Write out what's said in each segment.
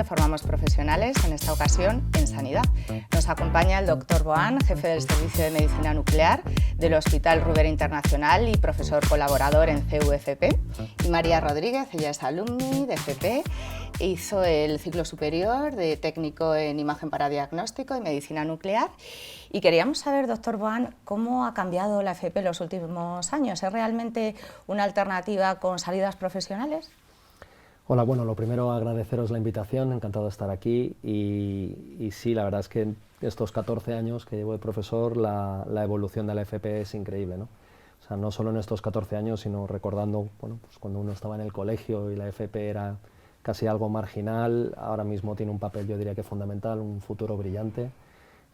formamos profesionales, en esta ocasión en sanidad. Nos acompaña el doctor Boan, jefe del Servicio de Medicina Nuclear del Hospital Ruber Internacional y profesor colaborador en CUFP, y María Rodríguez, ella es alumni de FP, hizo el ciclo superior de técnico en imagen para diagnóstico y medicina nuclear. Y queríamos saber, doctor Boan, ¿cómo ha cambiado la FP en los últimos años? ¿Es realmente una alternativa con salidas profesionales? Hola, bueno, lo primero agradeceros la invitación, encantado de estar aquí y sí, la verdad es que en estos 14 años que llevo de profesor la evolución de la FP es increíble, ¿no? O sea, no solo en estos 14 años, sino recordando, bueno, pues cuando uno estaba en el colegio y la FP era casi algo marginal, ahora mismo tiene un papel, yo diría que fundamental, un futuro brillante.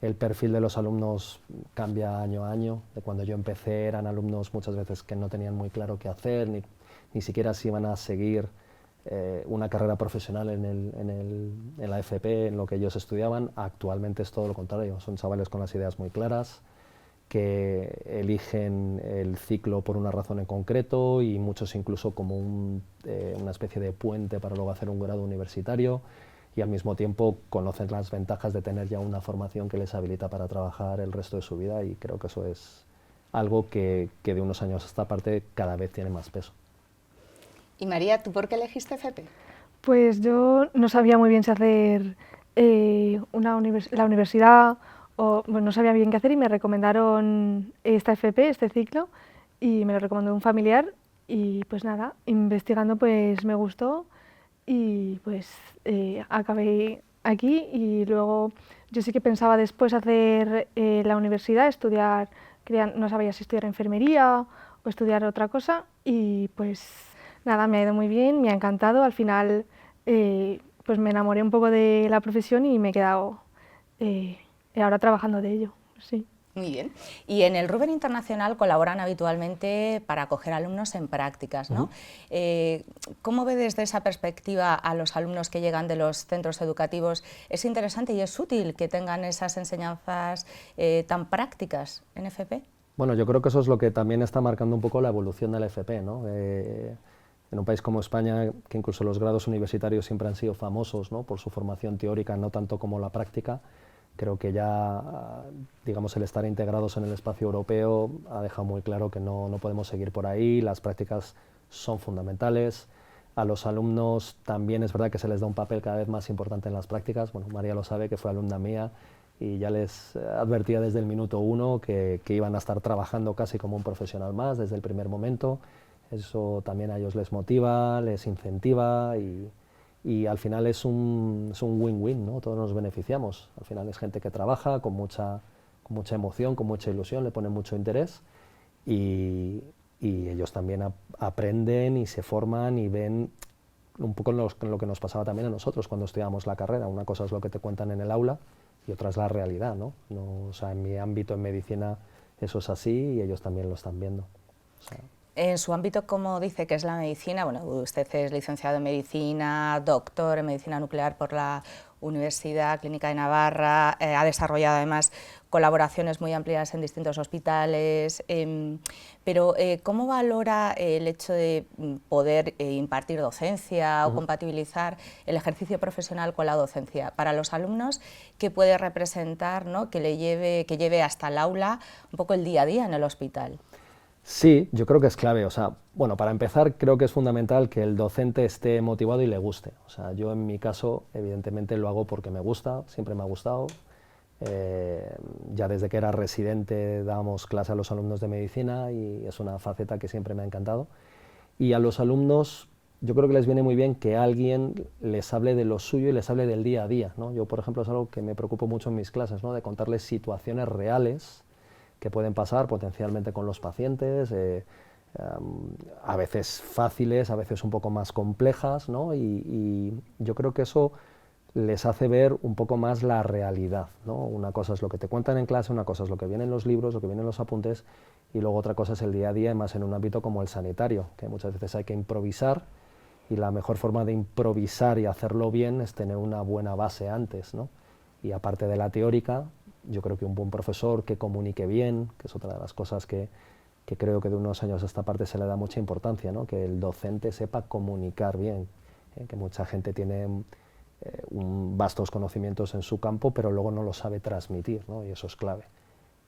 El perfil de los alumnos cambia año a año. De cuando yo empecé eran alumnos muchas veces que no tenían muy claro qué hacer, ni siquiera si iban a seguir una carrera profesional en la FP, en lo que ellos estudiaban. Actualmente es todo lo contrario, son chavales con las ideas muy claras, que eligen el ciclo por una razón en concreto y muchos incluso como una especie de puente para luego hacer un grado universitario, y al mismo tiempo conocen las ventajas de tener ya una formación que les habilita para trabajar el resto de su vida, y creo que eso es algo que de unos años a esta parte cada vez tiene más peso. Y María, ¿tú por qué elegiste FP? Pues yo no sabía muy bien si hacer la universidad, o bueno, no sabía bien qué hacer y me recomendaron esta FP, este ciclo, y me lo recomendó un familiar y pues nada, investigando pues me gustó y pues acabé aquí. Y luego yo sí que pensaba después hacer la universidad, estudiar, no sabía si estudiar enfermería o estudiar otra cosa, y pues nada, me ha ido muy bien, me ha encantado. Al final pues me enamoré un poco de la profesión y me he quedado ahora trabajando de ello, sí. Muy bien. Y en el Ruber Internacional colaboran habitualmente para acoger alumnos en prácticas, ¿no? ¿Cómo ve desde esa perspectiva a los alumnos que llegan de los centros educativos? ¿Es interesante y es útil que tengan esas enseñanzas tan prácticas en FP? Bueno, yo creo que eso es lo que también está marcando un poco la evolución de la FP, ¿no? En un país como España, que incluso los grados universitarios siempre han sido famosos, ¿no?, por su formación teórica, no tanto como la práctica, creo que ya, digamos, el estar integrados en el espacio europeo ha dejado muy claro que no podemos seguir por ahí. Las prácticas son fundamentales. A los alumnos también es verdad que se les da un papel cada vez más importante en las prácticas. Bueno, María lo sabe, que fue alumna mía, y ya les advertía desde el minuto uno que iban a estar trabajando casi como un profesional más desde el primer momento. Eso también a ellos les motiva, les incentiva, y al final es un win-win, ¿no? Todos nos beneficiamos. Al final es gente que trabaja con mucha emoción, con mucha ilusión, le ponen mucho interés, y ellos también aprenden y se forman y ven un poco lo que nos pasaba también a nosotros cuando estudiábamos la carrera. Una cosa es lo que te cuentan en el aula y otra es la realidad, ¿no? O sea, en mi ámbito en medicina eso es así y ellos también lo están viendo. O sea, en su ámbito, como dice que es la medicina, bueno, usted es licenciado en medicina, doctor en medicina nuclear por la Universidad Clínica de Navarra, ha desarrollado además colaboraciones muy amplias en distintos hospitales, pero ¿cómo valora el hecho de poder impartir docencia o compatibilizar el ejercicio profesional con la docencia para los alumnos? ¿Qué puede representar, ¿no?, que lleve hasta el aula un poco el día a día en el hospital? Sí, yo creo que es clave. O sea, bueno, para empezar creo que es fundamental que el docente esté motivado y le guste. O sea, yo en mi caso evidentemente lo hago porque me gusta, siempre me ha gustado. Ya desde que era residente dábamos clase a los alumnos de medicina y es una faceta que siempre me ha encantado. Y a los alumnos yo creo que les viene muy bien que alguien les hable de lo suyo y les hable del día a día, ¿no? Yo, por ejemplo, es algo que me preocupo mucho en mis clases, ¿no?, de contarles situaciones reales que pueden pasar potencialmente con los pacientes, a veces fáciles, a veces un poco más complejas, ¿no? Y yo creo que eso les hace ver un poco más la realidad, ¿no? Una cosa es lo que te cuentan en clase, una cosa es lo que viene en los libros, lo que viene en los apuntes, y luego otra cosa es el día a día, más en un ámbito como el sanitario, que muchas veces hay que improvisar, y la mejor forma de improvisar y hacerlo bien es tener una buena base antes, ¿no? Y aparte de la teórica, yo creo que un buen profesor que comunique bien, que es otra de las cosas que creo que de unos años a esta parte se le da mucha importancia, ¿no?, que el docente sepa comunicar bien, que mucha gente tiene vastos conocimientos en su campo, pero luego no los sabe transmitir, ¿no? Y eso es clave.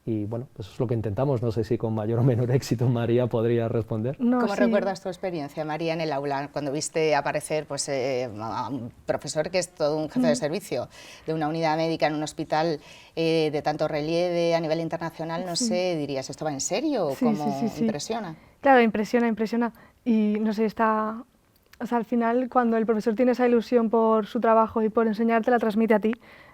Y bueno, eso es lo que intentamos. No sé si con mayor o menor éxito María podría responder. No, ¿Cómo sí. recuerdas tu experiencia, María, en el aula, cuando viste aparecer pues, a un profesor que es todo un jefe de servicio de una unidad médica en un hospital de tanto relieve a nivel internacional? No sé, dirías, ¿esto va en serio? Sí, ¿Cómo sí, sí, sí. impresiona? Claro, impresiona, impresiona. Y no sé, o sea, al final cuando el profesor tiene esa ilusión por su trabajo y por enseñarte, la transmite a ti.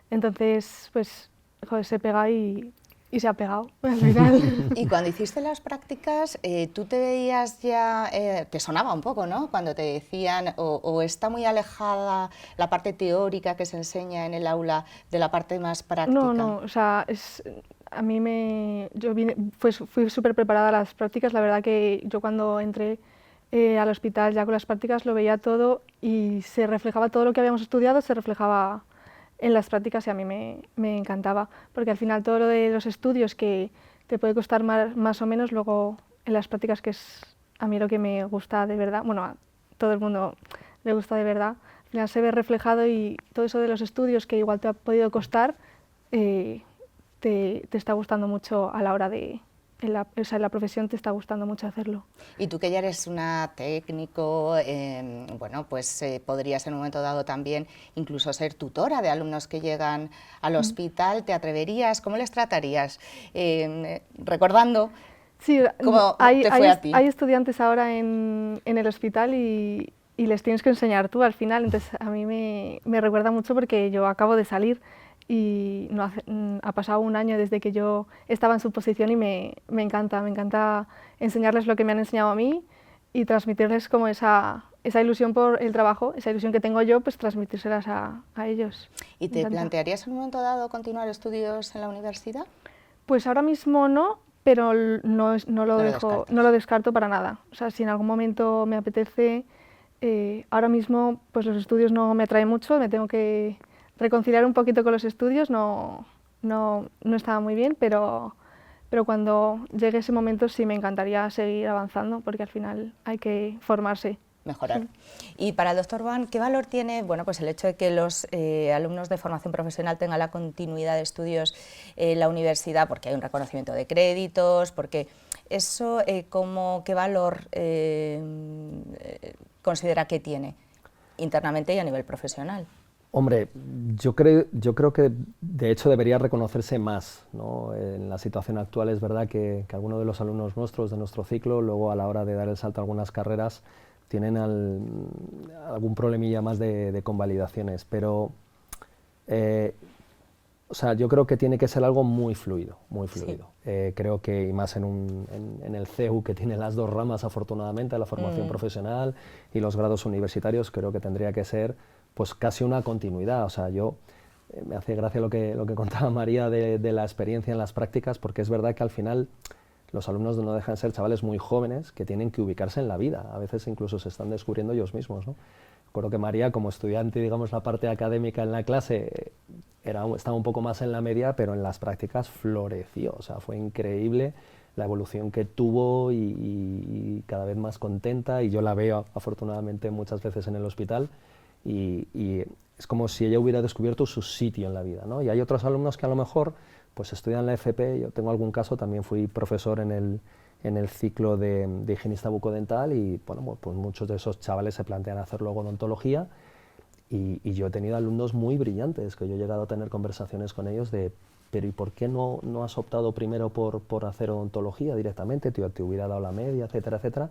Entonces, pues, joder, se pega y se ha pegado al final. Y cuando hiciste las prácticas, tú te veías ya, te sonaba un poco, ¿no? Cuando te decían, o está muy alejada la parte teórica que se enseña en el aula de la parte más práctica. No, no, o sea, a mí fui súper preparada a las prácticas. La verdad que yo cuando entré al hospital ya con las prácticas lo veía todo y se reflejaba todo lo que habíamos estudiado, se reflejaba en las prácticas y a mí me encantaba, porque al final todo lo de los estudios que te puede costar más o menos, luego en las prácticas, que es a mí lo que me gusta de verdad, bueno, a todo el mundo le gusta de verdad, al final se ve reflejado y todo eso de los estudios que igual te ha podido costar, te está gustando mucho a la hora de, o sea, en la profesión te está gustando mucho hacerlo. Y tú que ya eres una técnico, bueno, pues podrías en un momento dado también incluso ser tutora de alumnos que llegan al hospital, ¿te atreverías? ¿Cómo les tratarías? Recordando sí, cómo te fue a ti. Hay estudiantes ahora en el hospital y les tienes que enseñar tú al final, entonces a mí me recuerda mucho porque yo acabo de salir y ha pasado un año desde que yo estaba en su posición y me encanta enseñarles lo que me han enseñado a mí y transmitirles como esa ilusión por el trabajo, esa ilusión que tengo yo, pues transmitírselas a ellos. ¿Y te plantearías en un momento dado continuar estudios en la universidad? Pues ahora mismo no, pero no lo descarto para nada. O sea, si en algún momento me apetece, ahora mismo pues los estudios no me atraen mucho, me tengo que reconciliar un poquito con los estudios, no estaba muy bien, pero cuando llegue ese momento sí me encantaría seguir avanzando, porque al final hay que formarse. Mejorar. Y para el doctor Boan, ¿qué valor tiene, bueno, pues el hecho de que los alumnos de formación profesional tengan la continuidad de estudios en la universidad, porque hay un reconocimiento de créditos, porque eso, ¿qué valor considera que tiene internamente y a nivel profesional? Hombre, yo creo que de hecho debería reconocerse más, ¿no? En la situación actual es verdad que algunos de los alumnos nuestros de nuestro ciclo, luego a la hora de dar el salto a algunas carreras, tienen algún problemilla más de convalidaciones, pero o sea, yo creo que tiene que ser algo muy fluido, muy fluido. Sí. Creo que, y más en el CEU, que tiene las dos ramas afortunadamente, la formación profesional y los grados universitarios, creo que tendría que ser pues casi una continuidad. O sea, me hace gracia lo que contaba María de la experiencia en las prácticas, porque es verdad que al final los alumnos no dejan de ser chavales muy jóvenes que tienen que ubicarse en la vida, a veces incluso se están descubriendo ellos mismos, ¿no? Recuerdo que María, como estudiante, digamos, la parte académica en la clase, estaba un poco más en la media, pero en las prácticas floreció, o sea, fue increíble la evolución que tuvo y cada vez más contenta, y yo la veo afortunadamente muchas veces en el hospital, y es como si ella hubiera descubierto su sitio en la vida, ¿no? Y hay otros alumnos que a lo mejor pues estudian la FP, yo tengo algún caso, también fui profesor en el ciclo de higienista bucodental y bueno, pues muchos de esos chavales se plantean hacer luego odontología y yo he tenido alumnos muy brillantes, que yo he llegado a tener conversaciones con ellos de pero ¿y por qué no has optado primero por hacer odontología directamente? Te hubiera dado la media, etcétera, etcétera.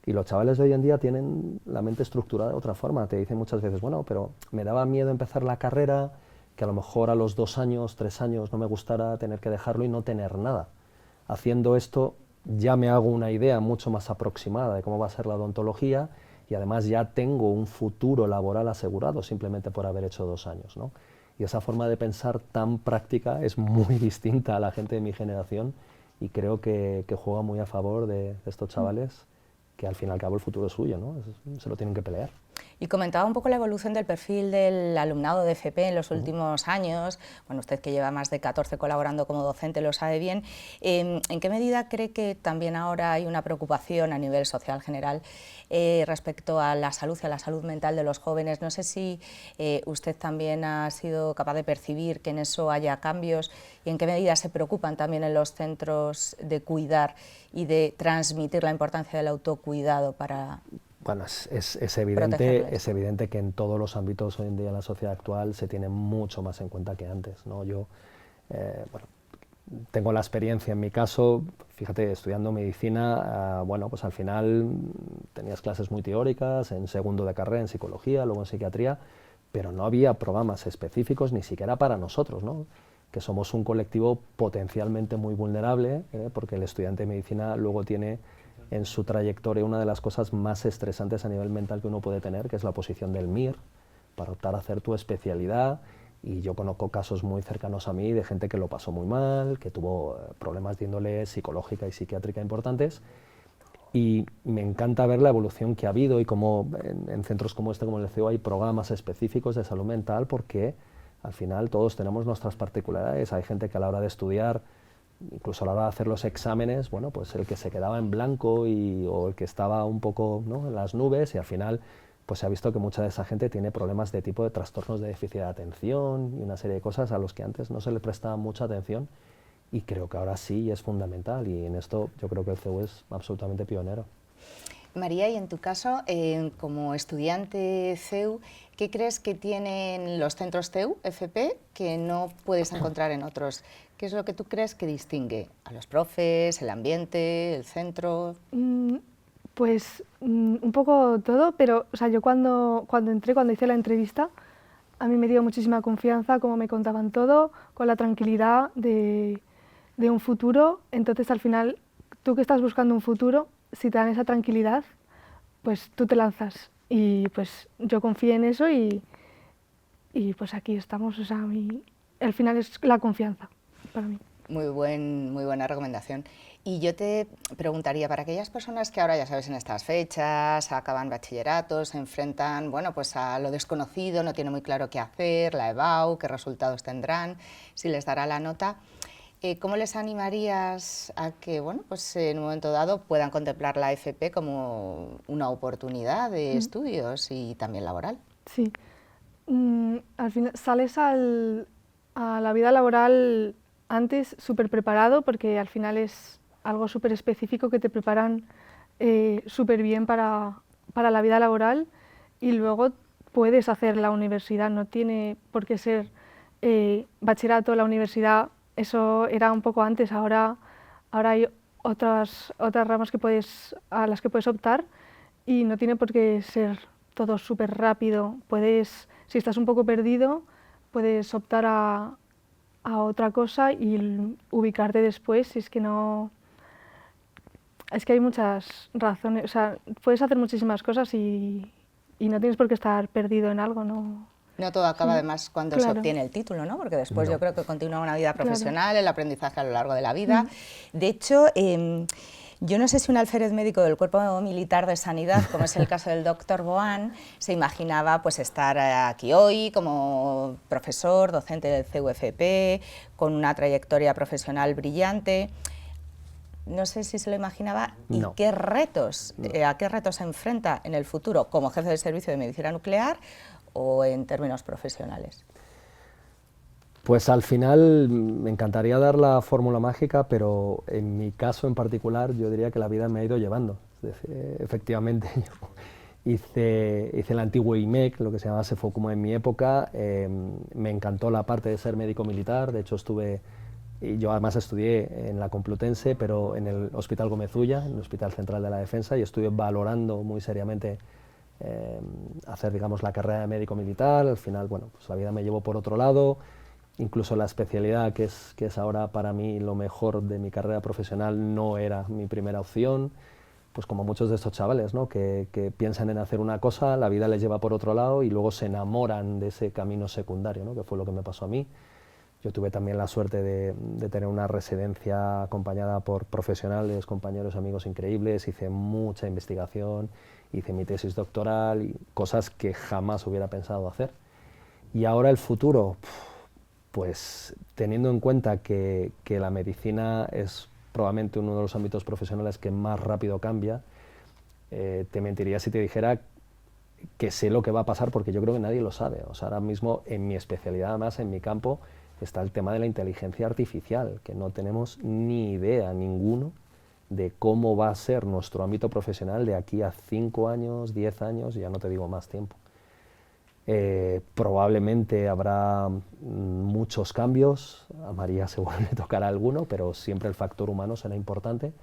Y los chavales de hoy en día tienen la mente estructurada de otra forma, te dicen muchas veces, bueno, pero me daba miedo empezar la carrera, que a lo mejor a los 2 años, 3 años no me gustara tener que dejarlo y no tener nada. Haciendo esto ya me hago una idea mucho más aproximada de cómo va a ser la odontología y además ya tengo un futuro laboral asegurado simplemente por haber hecho 2 años, ¿no? Y esa forma de pensar tan práctica es muy distinta a la gente de mi generación y creo que juega muy a favor de estos chavales, que al fin y al cabo el futuro es suyo, ¿no? Se lo tienen que pelear. Y comentaba un poco la evolución del perfil del alumnado de FP en los últimos años. Bueno, usted que lleva más de 14 colaborando como docente lo sabe bien. ¿En qué medida cree que también ahora hay una preocupación a nivel social general respecto a la salud y a la salud mental de los jóvenes? No sé si usted también ha sido capaz de percibir que en eso haya cambios y en qué medida se preocupan también en los centros de cuidar y de transmitir la importancia del autocuidado para... Bueno, es evidente que en todos los ámbitos hoy en día en la sociedad actual se tiene mucho más en cuenta que antes, ¿no? Yo, bueno, tengo la experiencia en mi caso, fíjate, estudiando medicina, bueno, pues al final tenías clases muy teóricas, en segundo de carrera en psicología, luego en psiquiatría, pero no había programas específicos ni siquiera para nosotros, ¿no? Que somos un colectivo potencialmente muy vulnerable, porque el estudiante de medicina luego tiene en su trayectoria una de las cosas más estresantes a nivel mental que uno puede tener, que es la oposición del MIR, para optar a hacer tu especialidad, y yo conozco casos muy cercanos a mí de gente que lo pasó muy mal, que tuvo problemas de índole psicológica y psiquiátrica importantes, y me encanta ver la evolución que ha habido y cómo en centros como este, como el CEU, hay programas específicos de salud mental, porque al final todos tenemos nuestras particularidades. Hay gente que a la hora de estudiar, incluso a la hora de hacer los exámenes, bueno, pues el que se quedaba en blanco o el que estaba un poco, ¿no?, en las nubes, y al final pues se ha visto que mucha de esa gente tiene problemas de tipo de trastornos de déficit de atención y una serie de cosas a los que antes no se le prestaba mucha atención, y creo que ahora sí es fundamental, y en esto yo creo que el CEU es absolutamente pionero. María, y en tu caso, como estudiante CEU, ¿qué crees que tienen los centros CEU, FP, que no puedes encontrar en otros? ¿Qué es lo que tú crees que distingue a los profes, el ambiente, el centro? Pues un poco todo, pero o sea, yo cuando hice la entrevista, a mí me dio muchísima confianza, como me contaban todo, con la tranquilidad de un futuro. Entonces, al final, tú que estás buscando un futuro, si te dan esa tranquilidad, pues tú te lanzas. Y pues yo confié en eso y pues aquí estamos. O sea, al final es la confianza para mí. Muy buena recomendación. Y yo te preguntaría, para aquellas personas que ahora, ya sabes, en estas fechas, acaban bachillerato, se enfrentan, bueno, pues a lo desconocido, no tienen muy claro qué hacer, la EBAU, qué resultados tendrán, si les dará la nota, ¿cómo les animarías a que, bueno, pues en un momento dado puedan contemplar la FP como una oportunidad de estudios y también laboral? Sí. Al final sales a la vida laboral antes súper preparado, porque al final es algo súper específico que te preparan súper bien para la vida laboral, y luego puedes hacer la universidad, no tiene por qué ser bachillerato, la universidad, eso era un poco antes, ahora hay otras ramas a las que puedes optar, y no tiene por qué ser todo súper rápido. Si estás un poco perdido, puedes optar a otra cosa y ubicarte después, si es que no... Es que hay muchas razones, o sea, puedes hacer muchísimas cosas y no tienes por qué estar perdido en algo, ¿no? No todo acaba además cuando se obtiene el título, ¿no? Porque después yo creo que continúa una vida profesional, el aprendizaje a lo largo de la vida. De hecho, yo no sé si un alférez médico del Cuerpo Militar de Sanidad, como es el caso del doctor Boán, se imaginaba pues estar aquí hoy como profesor, docente del CUFP, con una trayectoria profesional brillante. No sé si se lo imaginaba. No. ¿Y qué retos, a qué retos se enfrenta en el futuro como jefe de servicio de medicina nuclear o en términos profesionales? Pues al final me encantaría dar la fórmula mágica, pero en mi caso en particular yo diría que la vida me ha ido llevando. Es decir, efectivamente yo hice el antiguo IMEC, lo que se llamaba SEFOCUMO en mi época. Me encantó la parte de ser médico militar, de hecho y yo además estudié en la Complutense, pero en el Hospital Gómez Ulla, en el Hospital Central de la Defensa, y estuve valorando muy seriamente hacer, digamos, la carrera de médico militar. Al final, bueno, pues la vida me llevó por otro lado, incluso la especialidad que es ahora para mí lo mejor de mi carrera profesional no era mi primera opción, pues como muchos de estos chavales, ¿no?, que piensan en hacer una cosa, la vida les lleva por otro lado y luego se enamoran de ese camino secundario, ¿no?, que fue lo que me pasó a mí. Yo tuve también la suerte de tener una residencia acompañada por profesionales, compañeros, amigos increíbles, hice mucha investigación, hice mi tesis doctoral y cosas que jamás hubiera pensado hacer. Y ahora el futuro, pues teniendo en cuenta que la medicina es probablemente uno de los ámbitos profesionales que más rápido cambia, te mentiría si te dijera que sé lo que va a pasar, porque yo creo que nadie lo sabe. O sea, ahora mismo en mi especialidad, además en mi campo, está el tema de la inteligencia artificial, que no tenemos ni idea ninguno de cómo va a ser nuestro ámbito profesional de aquí a 5 años, 10 años, ya no te digo más tiempo. Probablemente habrá muchos cambios, a María seguro le tocará alguno, pero siempre el factor humano será importante.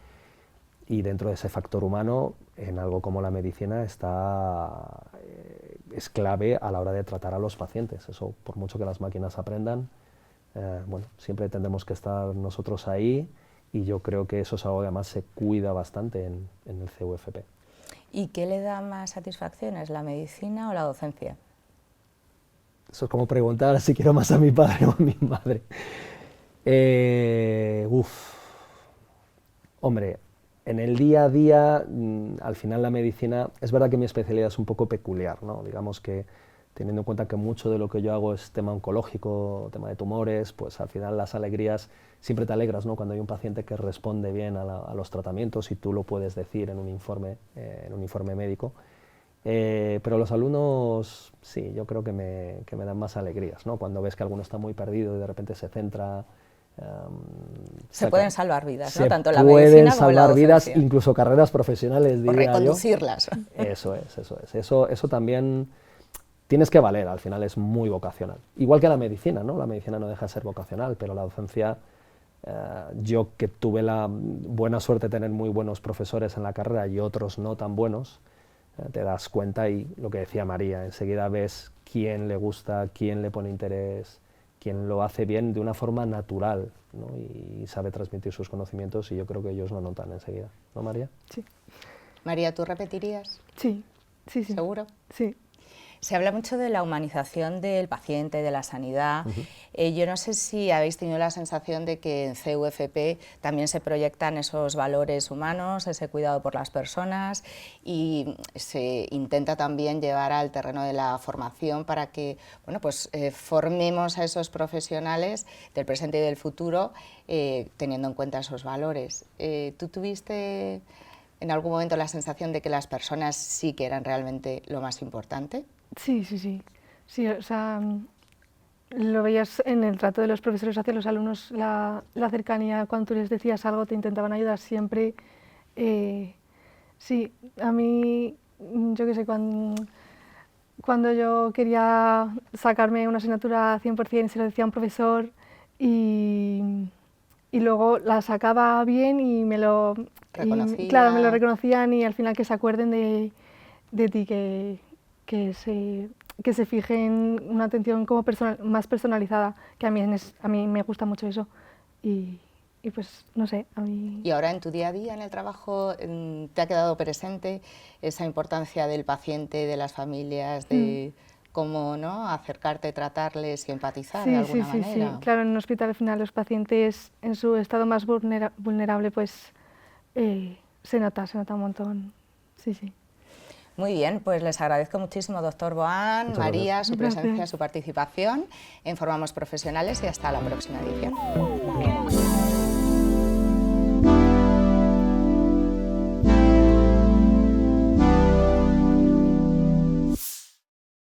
Y dentro de ese factor humano, en algo como la medicina, es clave a la hora de tratar a los pacientes. Eso, por mucho que las máquinas aprendan, bueno, siempre tendremos que estar nosotros ahí, y yo creo que eso es algo que además se cuida bastante en el CUFP. ¿Y qué le da más satisfacciones, la medicina o la docencia? Eso es como preguntar si quiero más a mi padre o a mi madre. Hombre, en el día a día, al final la medicina, es verdad que mi especialidad es un poco peculiar, ¿no? Digamos que teniendo en cuenta que mucho de lo que yo hago es tema oncológico, tema de tumores, pues al final las alegrías, siempre te alegras, ¿no? Cuando hay un paciente que responde bien a los tratamientos y tú lo puedes decir en un informe médico. Pero los alumnos, sí, yo creo que me dan más alegrías, ¿no? Cuando ves que alguno está muy perdido y de repente se centra. Se pueden salvar vidas, ¿no? Se Tanto la medicina pueden como la salvar vidas, docencia. incluso carreras profesionales, O diría yo. reconducirlas. Eso es. Eso también tienes que valer, al final es muy vocacional. Igual que la medicina, ¿no? La medicina no deja de ser vocacional, pero la docencia, yo que tuve la buena suerte de tener muy buenos profesores en la carrera y otros no tan buenos, te das cuenta, y lo que decía María, enseguida ves quién le gusta, quién le pone interés, quién lo hace bien de una forma natural, ¿no? Y sabe transmitir sus conocimientos, y yo creo que ellos lo notan enseguida, ¿no, María? Sí. María, ¿tú repetirías? Sí. ¿Seguro? Sí. Se habla mucho de la humanización del paciente, de la sanidad. Yo no sé si habéis tenido la sensación de que en CUFP también se proyectan esos valores humanos, ese cuidado por las personas, y se intenta también llevar al terreno de la formación para que, bueno, pues, formemos a esos profesionales del presente y del futuro teniendo en cuenta esos valores. ¿Tú tuviste en algún momento la sensación de que las personas sí que eran realmente lo más importante? Sí, o sea, lo veías en el trato de los profesores hacia los alumnos, la cercanía, cuando tú les decías algo te intentaban ayudar siempre. Sí, a mí, yo qué sé, cuando yo quería sacarme una asignatura 100% se lo decía a un profesor y luego la sacaba bien y claro, me lo reconocían, y al final que se acuerden de ti, que se fijen una atención como más personalizada, que a mí me gusta mucho eso, y pues no sé, a mí... ¿Y ahora en tu día a día, en el trabajo, te ha quedado presente esa importancia del paciente, de las familias, de cómo, ¿no?, acercarte, tratarles y empatizar de alguna manera? Sí, claro, en un hospital al final los pacientes en su estado más vulnerable pues se nota un montón, sí. Muy bien, pues les agradezco muchísimo, doctor Boán, Muchas María, gracias. su presencia, su participación en Formamos Profesionales, y hasta la próxima edición.